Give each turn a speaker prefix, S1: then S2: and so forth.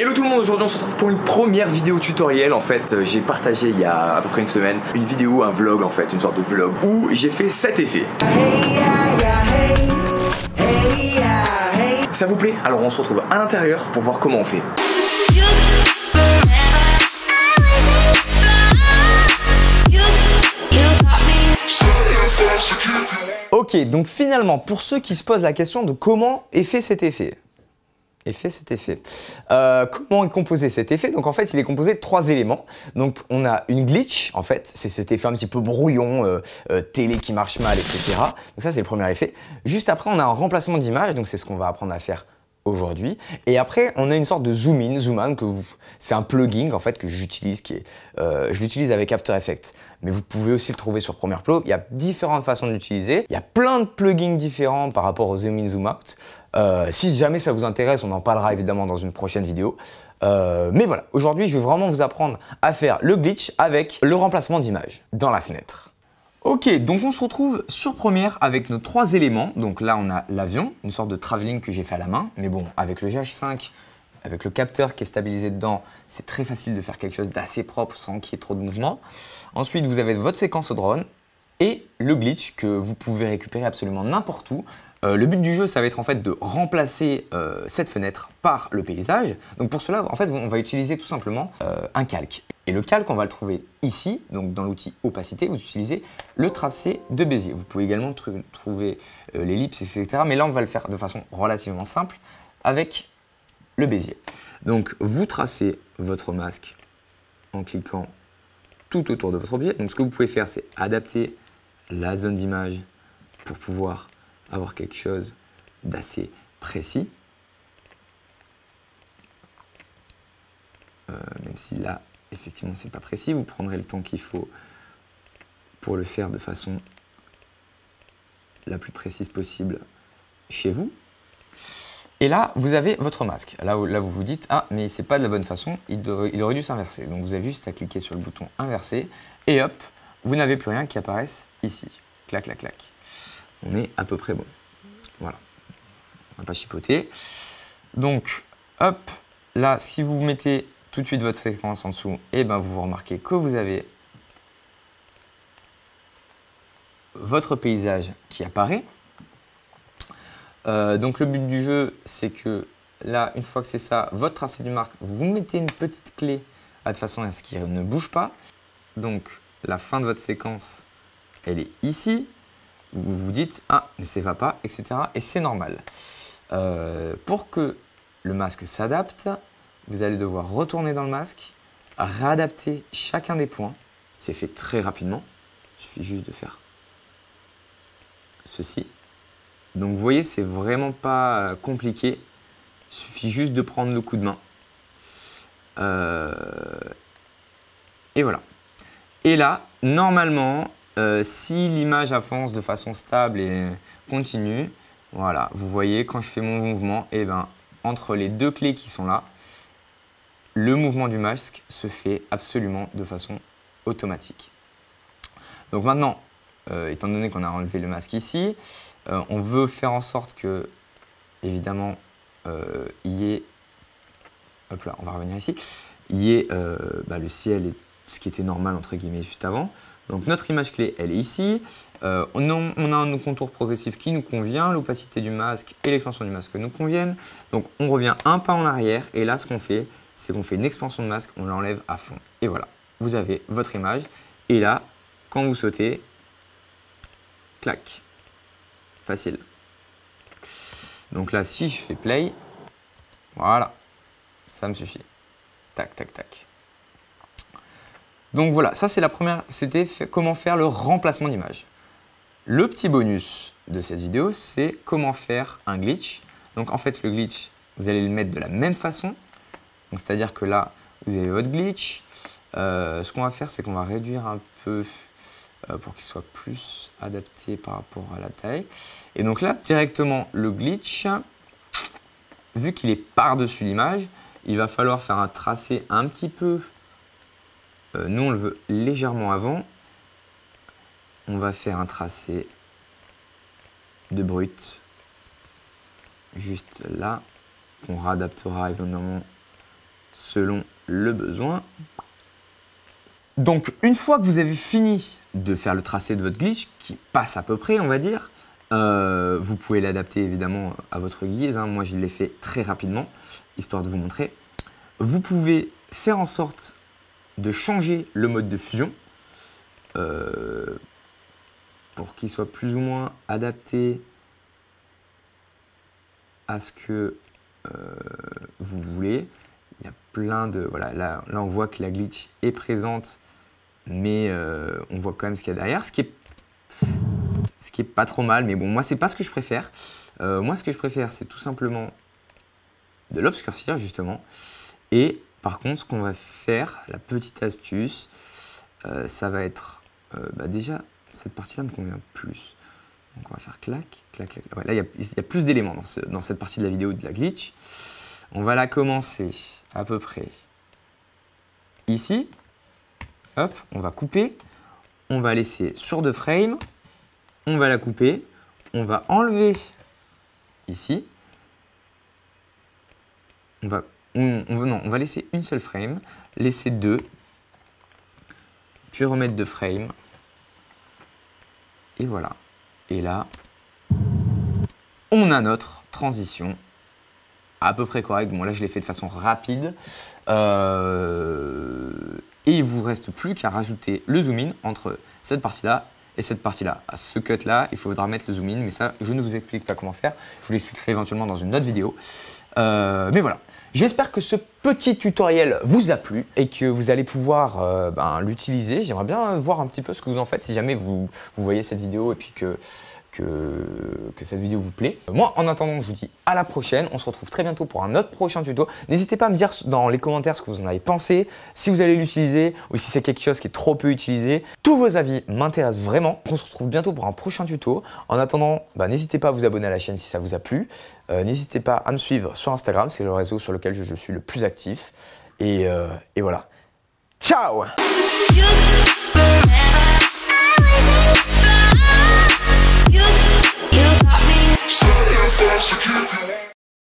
S1: Hello tout le monde, aujourd'hui on se retrouve pour une première vidéo tutoriel. En fait, j'ai partagé il y a à peu près une semaine une vidéo, un vlog en fait, une sorte de vlog où j'ai fait cet effet. Ça vous plaît? Alors on se retrouve à l'intérieur pour voir comment on fait.
S2: Ok, donc finalement, pour ceux qui se posent la question de comment est fait cet effet. Comment est composé cet effet? Donc en fait, il est composé de 3 éléments. Donc on a une glitch, en fait, c'est cet effet un petit peu brouillon, télé qui marche mal, etc. Donc ça, c'est le premier effet. Juste après, on a un remplacement d'image, donc c'est ce qu'on va apprendre à faire aujourd'hui. Et après, on a une sorte de zoom in, zoom out, c'est un plugin en fait que j'utilise, je l'utilise avec After Effects. Mais vous pouvez aussi le trouver sur Premiere Pro. Il y a différentes façons de l'utiliser. Il y a plein de plugins différents par rapport au zoom in, zoom out. Si jamais ça vous intéresse, on en parlera évidemment dans une prochaine vidéo. Mais voilà, aujourd'hui, je vais vraiment vous apprendre à faire le glitch avec le remplacement d'image dans la fenêtre. Ok, donc on se retrouve sur Premiere avec nos 3 éléments. Donc là, on a l'avion, une sorte de travelling que j'ai fait à la main. Mais bon, avec le GH5, avec le capteur qui est stabilisé dedans, c'est très facile de faire quelque chose d'assez propre sans qu'il y ait trop de mouvement. Ensuite, vous avez votre séquence au drone et le glitch que vous pouvez récupérer absolument n'importe où. Le but du jeu, ça va être en fait de remplacer cette fenêtre par le paysage. Donc pour cela, en fait, on va utiliser tout simplement un calque. Et le calque, on va le trouver ici, donc dans l'outil opacité, vous utilisez le tracé de Bézier. Vous pouvez également trouver l'ellipse, etc. Mais là, on va le faire de façon relativement simple avec le Bézier. Donc vous tracez votre masque en cliquant tout autour de votre objet. Donc ce que vous pouvez faire, c'est adapter la zone d'image pour pouvoir avoir quelque chose d'assez précis. Même si là, effectivement, c'est pas précis, vous prendrez le temps qu'il faut pour le faire de façon la plus précise possible chez vous. Et là, vous avez votre masque. Là, vous vous dites, ah, mais c'est pas de la bonne façon, il aurait dû s'inverser. Donc, vous avez juste à cliquer sur le bouton inverser et hop, vous n'avez plus rien qui apparaisse ici. Clac, clac, clac. On est à peu près bon. Voilà. On va pas chipoter. Donc, hop, là, si vous mettez tout de suite votre séquence en dessous, et ben vous remarquez que vous avez votre paysage qui apparaît. Donc le but du jeu, c'est que là, une fois que c'est ça, votre tracé du marque, vous mettez une petite clé de façon à ce qu'il ne bouge pas. Donc la fin de votre séquence, elle est ici. Vous vous dites, ah, mais ça ne va pas, etc. Et c'est normal. Pour que le masque s'adapte, vous allez devoir retourner dans le masque, réadapter chacun des points. C'est fait très rapidement. Il suffit juste de faire ceci. Donc vous voyez, c'est vraiment pas compliqué. Il suffit juste de prendre le coup de main. Et voilà. Et là, normalement, si l'image avance de façon stable et continue, voilà, vous voyez, quand je fais mon mouvement, et ben, entre les 2 clés qui sont là, le mouvement du masque se fait absolument de façon automatique. Donc maintenant, étant donné qu'on a enlevé le masque ici, on veut faire en sorte que, évidemment, il y ait, hop là, on va revenir ici, il y ait le ciel et ce qui était normal entre guillemets juste avant. Donc notre image clé, elle est ici. On a un contour progressif qui nous convient, l'opacité du masque et l'expansion du masque nous conviennent. Donc on revient un pas en arrière et là ce qu'on fait, c'est qu'on fait une expansion de masque, on l'enlève à fond. Et voilà, vous avez votre image. Et là, quand vous sautez, clac, facile. Donc là, si je fais play, voilà, ça me suffit. Tac, tac, tac. Donc voilà, ça c'est la première, c'était comment faire le remplacement d'image. Le petit bonus de cette vidéo, c'est comment faire un glitch. Donc en fait, le glitch, vous allez le mettre de la même façon. C'est-à-dire que là, vous avez votre glitch. Ce qu'on va faire, c'est qu'on va réduire un peu pour qu'il soit plus adapté par rapport à la taille. Et donc là, directement, le glitch, vu qu'il est par-dessus l'image, il va falloir faire un tracé un petit peu. Nous, on le veut légèrement avant. On va faire un tracé de brut, juste là, qu'on réadaptera évidemment selon le besoin. Donc une fois que vous avez fini de faire le tracé de votre glitch, qui passe à peu près on va dire, vous pouvez l'adapter évidemment à votre guise, hein. Moi je l'ai fait très rapidement, histoire de vous montrer. Vous pouvez faire en sorte de changer le mode de fusion pour qu'il soit plus ou moins adapté à ce que vous voulez. Il y a plein de... Voilà, là on voit que la glitch est présente, mais on voit quand même ce qu'il y a derrière, ce qui est pas trop mal, mais bon, moi c'est pas ce que je préfère. Moi ce que je préfère, c'est tout simplement de l'obscurcir justement. Et par contre, ce qu'on va faire, la petite astuce, ça va être déjà cette partie-là me convient plus. Donc on va faire clac, clac, clac. Ouais, là il y a plus d'éléments dans cette partie de la vidéo de la glitch. On va la commencer à peu près ici. Hop, on va couper. On va laisser sur 2 frames. On va la couper. On va enlever ici. On va laisser une seule frame. Laisser 2. Puis remettre 2 frames. Et voilà. Et là, on a notre transition à peu près correcte. Bon, là, je l'ai fait de façon rapide. Et il ne vous reste plus qu'à rajouter le zoom in entre cette partie-là et cette partie-là. À ce cut-là, il faudra mettre le zoom in, mais ça, je ne vous explique pas comment faire. Je vous l'expliquerai éventuellement dans une autre vidéo. Mais voilà. J'espère que ce petit tutoriel vous a plu et que vous allez pouvoir l'utiliser. J'aimerais bien voir un petit peu ce que vous en faites si jamais vous voyez cette vidéo et puis que cette vidéo vous plaît. Moi, en attendant, je vous dis à la prochaine. On se retrouve très bientôt pour un autre prochain tuto. N'hésitez pas à me dire dans les commentaires ce que vous en avez pensé, si vous allez l'utiliser ou si c'est quelque chose qui est trop peu utilisé. Tous vos avis m'intéressent vraiment. On se retrouve bientôt pour un prochain tuto. En attendant, n'hésitez pas à vous abonner à la chaîne si ça vous a plu. N'hésitez pas à me suivre sur Instagram, c'est le réseau sur lequel je suis le plus actif. Et voilà. Ciao!